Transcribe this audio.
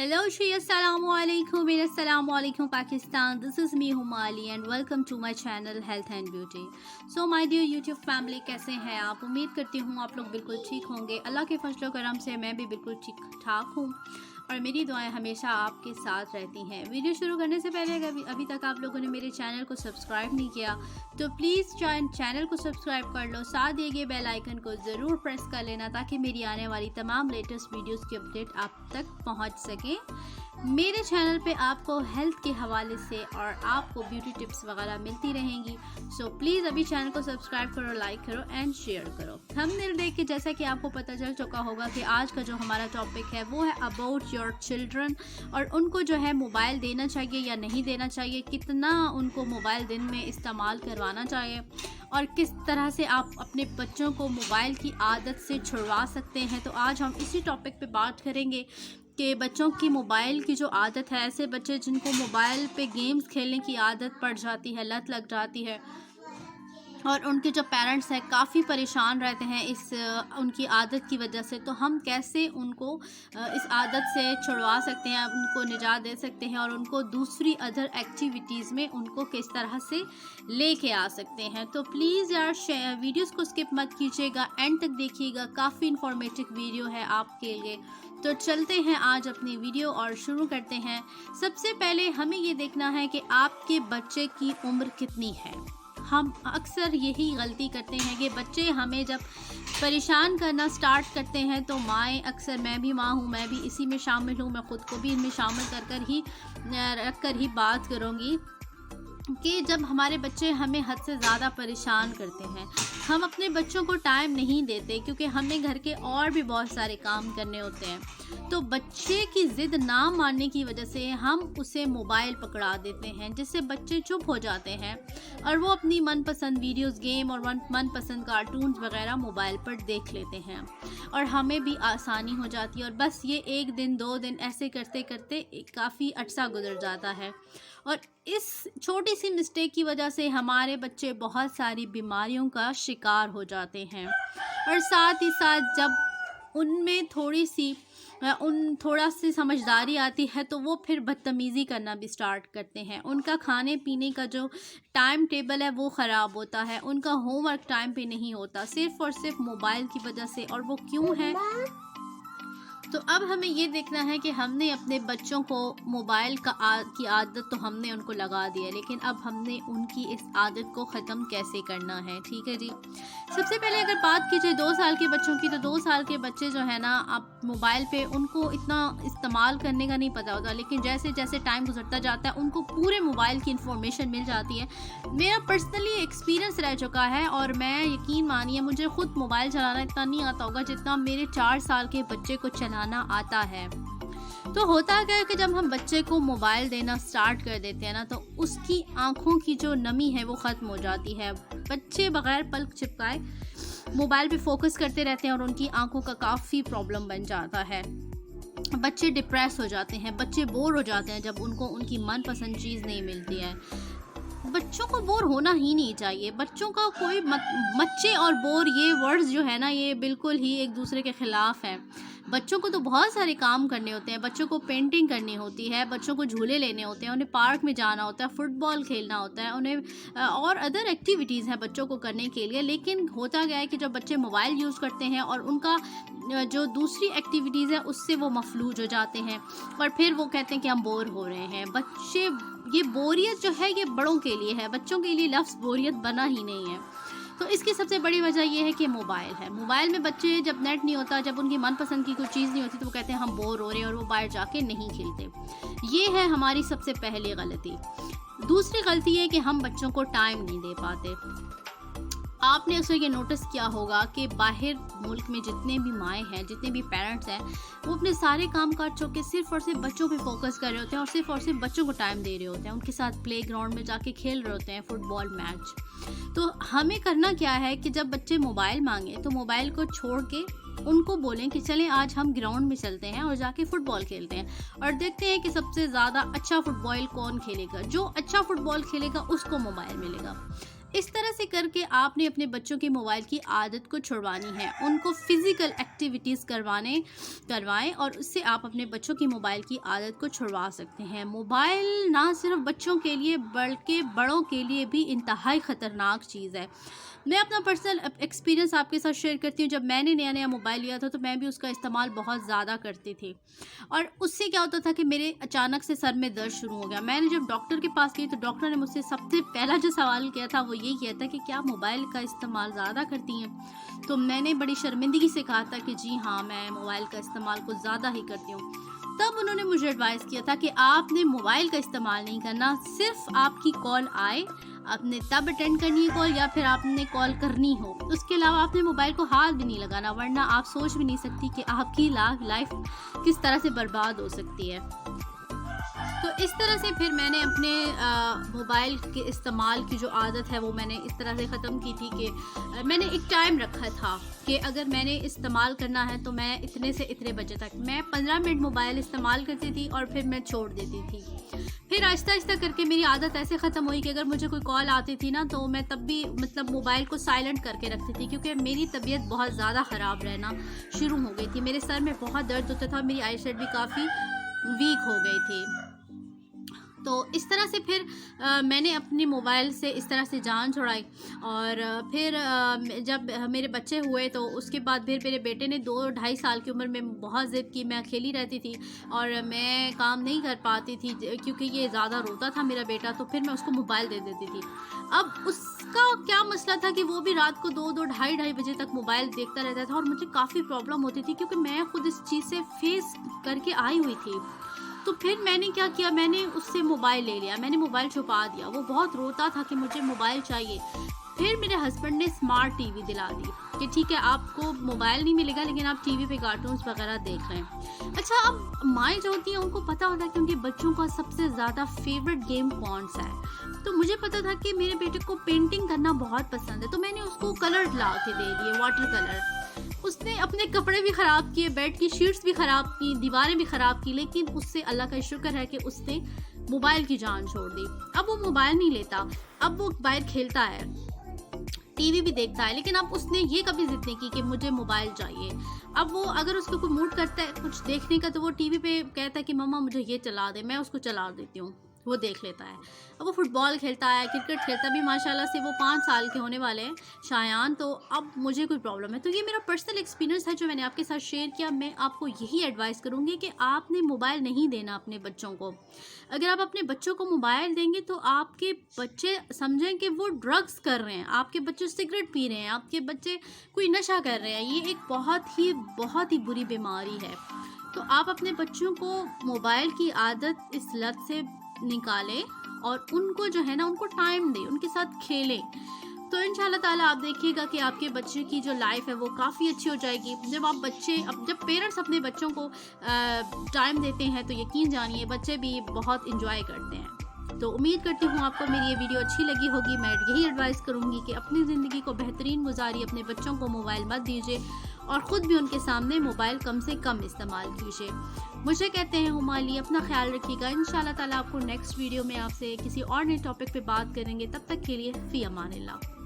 Hello Shri, Assalamu alaikum, मेरा Assalamu alaikum Pakistan. This is me Humali and welcome to my channel Health and Beauty. So my dear YouTube family, कैसे हैं आप? उम्मीद करती हूँ आप लोग बिल्कुल ठीक होंगे। अल्लाह के फजल करम से मैं भी बिल्कुल ठीक ठाक हूँ और मेरी दुआएं हमेशा आपके साथ रहती हैं। वीडियो शुरू करने से पहले अगर अभी तक आप लोगों ने मेरे चैनल को सब्सक्राइब नहीं किया तो प्लीज़ चैनल को सब्सक्राइब कर लो, साथ दिए गए बेल आइकन को ज़रूर प्रेस कर लेना ताकि मेरी आने वाली तमाम लेटेस्ट वीडियोस की अपडेट आप तक पहुंच सके। मेरे चैनल पे आपको हेल्थ के हवाले से और आपको ब्यूटी टिप्स वगैरह मिलती रहेंगी। सो प्लीज़ अभी चैनल को सब्सक्राइब करो, लाइक करो एंड शेयर करो। थंबनेल देख के जैसा कि आपको पता चल चुका होगा कि आज का जो हमारा टॉपिक है वो है अबाउट योर चिल्ड्रन और उनको जो है मोबाइल देना चाहिए या नहीं देना चाहिए, कितना उनको मोबाइल दिन में इस्तेमाल करवाना चाहिए और किस तरह से आप अपने बच्चों को मोबाइल की आदत से छुड़वा सकते हैं। तो आज हम इसी टॉपिक पे बात करेंगे कि बच्चों की मोबाइल की जो आदत है, ऐसे बच्चे जिनको मोबाइल पे गेम्स खेलने की आदत पड़ जाती है, लत लग जाती है और उनके जो पेरेंट्स हैं काफ़ी परेशान रहते हैं इस उनकी आदत की वजह से, तो हम कैसे उनको इस आदत से छुड़वा सकते हैं, उनको निजात दे सकते हैं और उनको दूसरी अदर एक्टिविटीज़ में उनको किस तरह से लेके आ सकते हैं। तो प्लीज़ यार वीडियोस को स्किप मत कीजिएगा, एंड तक देखिएगा, काफ़ी इन्फॉर्मेटिव वीडियो है आपके लिए। तो चलते हैं आज अपनी वीडियो और शुरू करते हैं। सबसे पहले हमें ये देखना है कि आपके बच्चे की उम्र कितनी है। हम अक्सर यही गलती करते हैं कि बच्चे हमें जब परेशान करना स्टार्ट करते हैं तो माएँ अक्सर, मैं भी माँ हूँ, मैं भी इसी में शामिल हूँ, मैं ख़ुद को भी इनमें शामिल रख कर ही बात करूँगी कि जब हमारे बच्चे हमें हद से ज़्यादा परेशान करते हैं, हम अपने बच्चों को टाइम नहीं देते क्योंकि हमें घर के और भी बहुत सारे काम करने होते हैं। तो बच्चे की ज़िद ना मानने की वजह से हम उसे मोबाइल पकड़ा देते हैं, जिससे बच्चे चुप हो जाते हैं और वो अपनी मनपसंद वीडियोस, गेम और मनपसंद कार्टून्स वगैरह मोबाइल पर देख लेते हैं और हमें भी आसानी हो जाती है। और बस ये एक दिन दो दिन ऐसे करते करते काफ़ी अरसा गुजर जाता है और इस छोटी सी मिस्टेक की वजह से हमारे बच्चे बहुत सारी बीमारियों का शिकार हो जाते हैं और साथ ही साथ जब उनमें थोड़ा सी समझदारी आती है तो वो फिर बदतमीज़ी करना भी स्टार्ट करते हैं। उनका खाने पीने का जो टाइम टेबल है वो ख़राब होता है, उनका होमवर्क टाइम पे नहीं होता, सिर्फ़ और सिर्फ मोबाइल की वजह से। और वो क्यों है? तो अब हमें ये देखना है कि हमने अपने बच्चों को मोबाइल की आदत तो हमने उनको लगा दी है, लेकिन अब हमने उनकी इस आदत को ख़त्म कैसे करना है। ठीक है जी, सबसे पहले अगर बात की जाए 2 साल के बच्चों की, तो 2 साल के बच्चे जो है ना, अब मोबाइल पे उनको इतना इस्तेमाल करने का नहीं पता होता, लेकिन जैसे जैसे टाइम गुजरता जाता है उनको पूरे मोबाइल की इन्फॉर्मेशन मिल जाती है। मेरा पर्सनली एक्सपीरियंस रह चुका है और मैं, यकीन मानिए, मुझे ख़ुद मोबाइल चलाना इतना नहीं आता होगा जितना मेरे 4 साल के बच्चे को चलाना आता है। तो होता क्या है कि जब हम बच्चे को मोबाइल देना स्टार्ट कर देते हैं ना, तो उसकी आंखों की जो नमी है वो ख़त्म हो जाती है। बच्चे बगैर पलक झपकाए मोबाइल पे फोकस करते रहते हैं और उनकी आंखों का काफ़ी प्रॉब्लम बन जाता है। बच्चे डिप्रेस हो जाते हैं, बच्चे बोर हो जाते हैं जब उनको उनकी मनपसंद चीज़ नहीं मिलती है। बच्चों को बोर होना ही नहीं चाहिए। बच्चों का कोई बच्चे और बोर, ये वर्ड्स जो है ना, ये बिल्कुल ही एक दूसरे के ख़िलाफ़ हैं। बच्चों को तो बहुत सारे काम करने होते हैं, बच्चों को पेंटिंग करनी होती है, बच्चों को झूले लेने होते हैं, उन्हें पार्क में जाना होता है, फुटबॉल खेलना होता है, उन्हें और अदर एक्टिविटीज़ हैं बच्चों को करने के लिए। लेकिन होता क्या है कि जब बच्चे मोबाइल यूज़ करते हैं और उनका जो दूसरी एक्टिविटीज़ है उससे वो मफलूज हो जाते हैं और फिर वो कहते हैं कि हम बोर हो रहे हैं। बच्चे, ये बोरियत जो है ये बड़ों के लिए है, बच्चों के लिए लफ्ज़ बोरियत बना ही नहीं है। तो इसकी सबसे बड़ी वजह ये है कि मोबाइल है। मोबाइल में बच्चे, जब नेट नहीं होता, जब उनकी मनपसंद की कोई चीज़ नहीं होती, तो वो कहते हैं हम बोर हो रहे हैं और वो बाहर जाके नहीं खेलते। ये है हमारी सबसे पहली गलती। दूसरी गलती है कि हम बच्चों को टाइम नहीं दे पाते। आपने अक्सर ये नोटिस किया होगा कि बाहर मुल्क में जितने भी माएँ हैं, जितने भी पेरेंट्स हैं, वो अपने सारे काम काज छोड़ के सिर्फ़ और सिर्फ बच्चों पे फोकस कर रहे होते हैं और सिर्फ बच्चों को टाइम दे रहे होते हैं, उनके साथ प्ले ग्राउंड में जाके खेल रहे होते हैं फुटबॉल मैच। तो हमें करना क्या है कि जब बच्चे मोबाइल मांगे तो मोबाइल को छोड़ के उनको बोलें कि चलें आज हम ग्राउंड में चलते हैं और जाके फुटबॉल खेलते हैं और देखते हैं कि सबसे ज़्यादा अच्छा फुटबॉल कौन खेलेगा। जो अच्छा फुटबॉल खेलेगा उसको मोबाइल मिलेगा। اس طرح سے کر کے آپ نے اپنے بچوں کی موبائل کی عادت کو چھڑوانی ہے، ان کو فزیکل ایکٹیویٹیز کروائیں اور اس سے آپ اپنے بچوں کی موبائل کی عادت کو چھڑوا سکتے ہیں۔ موبائل نہ صرف بچوں کے لیے بلکہ بڑوں کے لیے بھی انتہائی خطرناک چیز ہے۔ میں اپنا پرسنل ایکسپیرینس آپ کے ساتھ شیئر کرتی ہوں۔ جب میں نے نیا موبائل لیا تھا تو میں بھی اس کا استعمال بہت زیادہ کرتی تھی، اور اس سے کیا ہوتا تھا کہ میرے اچانک سے سر میں درد شروع ہو گیا۔ میں نے جب ڈاکٹر کے پاس گئی تو ڈاکٹر نے مجھ سے سب سے پہلا جو سوال کیا تھا وہ یہی کیا تھا کہ کیا موبائل کا استعمال زیادہ کرتی ہیں؟ تو میں نے بڑی شرمندگی سے کہا تھا کہ جی ہاں، میں موبائل کا استعمال کچھ زیادہ ہی کرتی ہوں۔ تب انہوں نے مجھے ایڈوائز کیا تھا کہ آپ نے موبائل کا استعمال نہیں کرنا، صرف آپ کی کال آئے آپ نے تب اٹینڈ کرنی ہے کال، یا پھر آپ نے کال کرنی ہو، اس کے علاوہ آپ نے موبائل کو ہاتھ بھی نہیں لگانا، ورنہ آپ سوچ بھی نہیں سکتی کہ آپ کی لائف کس طرح سے برباد ہو سکتی ہے۔ تو اس طرح سے پھر میں نے اپنے موبائل کے استعمال کی جو عادت ہے وہ میں نے اس طرح سے ختم کی تھی کہ میں نے ایک ٹائم رکھا تھا کہ اگر میں نے استعمال کرنا ہے تو میں اتنے سے اتنے بجے تک، میں 15 منٹ موبائل استعمال کرتی تھی اور پھر میں چھوڑ دیتی تھی۔ پھر آہستہ آہستہ کر کے میری عادت ایسے ختم ہوئی کہ اگر مجھے کوئی کال آتی تھی نا تو میں تب بھی موبائل کو سائلنٹ کر کے رکھتی تھی، کیونکہ میری طبیعت بہت زیادہ خراب رہنا شروع ہو گئی تھی، میرے سر میں بہت درد ہوتا تھا، میری آئی سائٹ بھی کافی ویک ہو گئی تھی۔ تو اس طرح سے پھر میں نے اپنی موبائل سے اس طرح سے جان چھڑائی، اور پھر جب میرے بچے ہوئے تو اس کے بعد پھر میرے بیٹے نے 2-2.5 سال کی عمر میں بہت ضد کی، میں اکیلی رہتی تھی اور میں کام نہیں کر پاتی تھی کیونکہ یہ زیادہ روتا تھا میرا بیٹا، تو پھر میں اس کو موبائل دے دیتی تھی۔ اب اس کا کیا مسئلہ تھا کہ وہ بھی رات کو 2-2 بجے تک موبائل دیکھتا رہتا تھا، اور مجھے کافی پرابلم ہوتی تھی کیونکہ میں خود اس چیز سے فیس کر کے آئی ہوئی تھی۔ تو پھر میں نے کیا کیا، میں نے اس سے موبائل لے لیا، میں نے موبائل چھپا دیا، وہ بہت روتا تھا کہ مجھے موبائل چاہیے۔ پھر میرے ہسبینڈ نے اسمارٹ ٹی وی دلا دی کہ ٹھیک ہے آپ کو موبائل نہیں ملے گا لیکن آپ ٹی وی پہ کارٹونز وغیرہ دیکھ رہے ہیں۔ اچھا، اب مائیں جو ہوتی ہیں ان کو پتہ ہوتا ہے کہ ان کے بچوں کا سب سے زیادہ فیوریٹ گیم کون سا ہے، تو مجھے پتا تھا کہ میرے بیٹے کو پینٹنگ کرنا بہت پسند ہے، تو میں نے اس کو کلر لا کے دے دیے، واٹر کلر۔ اس نے اپنے کپڑے بھی خراب کیے، بیڈ کی شیٹس بھی خراب کی، دیواریں بھی خراب کی، لیکن اس سے اللہ کا شکر ہے کہ اس نے موبائل کی جان چھوڑ دی۔ اب وہ موبائل نہیں لیتا، اب وہ باہر کھیلتا ہے، ٹی وی بھی دیکھتا ہے، لیکن اب اس نے یہ کبھی ضد نہیں کی کہ مجھے موبائل چاہیے۔ اب وہ اگر اس کو کوئی موڈ کرتا ہے کچھ دیکھنے کا تو وہ ٹی وی پہ کہتا ہے کہ مما مجھے یہ چلا دے، میں اس کو چلا دیتی ہوں، وہ دیکھ لیتا ہے۔ اب وہ فٹ بال کھیلتا ہے، کرکٹ کھیلتا بھی، ماشاءاللہ سے وہ 5 سال کے ہونے والے ہیں شایان، تو اب مجھے کوئی پرابلم ہے۔ تو یہ میرا پرسنل ایکسپیرینس ہے جو میں نے آپ کے ساتھ شیئر کیا۔ میں آپ کو یہی ایڈوائز کروں گی کہ آپ نے موبائل نہیں دینا اپنے بچوں کو۔ اگر آپ اپنے بچوں کو موبائل دیں گے تو آپ کے بچے سمجھیں کہ وہ ڈرگس کر رہے ہیں، آپ کے بچے سگریٹ پی رہے ہیں، آپ کے بچے کوئی نشہ کر رہے ہیں۔ یہ ایک بہت ہی بری بیماری ہے۔ تو آپ اپنے بچوں کو موبائل کی عادت اس لت سے نکالیں اور ان کو جو ہے نا ان کو ٹائم دیں، ان کے ساتھ کھیلیں، تو انشاءاللہ تعالیٰ آپ دیکھیے گا کہ آپ کے بچے کی جو لائف ہے وہ کافی اچھی ہو جائے گی۔ جب پیرنٹس اپنے بچوں کو ٹائم دیتے ہیں تو یقین جانیے بچے بھی بہت انجوائے کرتے ہیں۔ تو امید کرتی ہوں آپ کو میری یہ ویڈیو اچھی لگی ہوگی۔ میں یہی ایڈوائز کروں گی کہ اپنی زندگی کو بہترین گزاری، اپنے بچوں کو موبائل مت دیجیے اور خود بھی ان کے سامنے موبائل کم سے کم استعمال کیجیے۔ مجھے کہتے ہیں ہمالی، اپنا خیال رکھیے گا۔ انشاءاللہ تعالیٰ آپ کو نیکسٹ ویڈیو میں آپ سے کسی اور نئے ٹاپک پہ بات کریں گے، تب تک کے لیے فی امان اللہ۔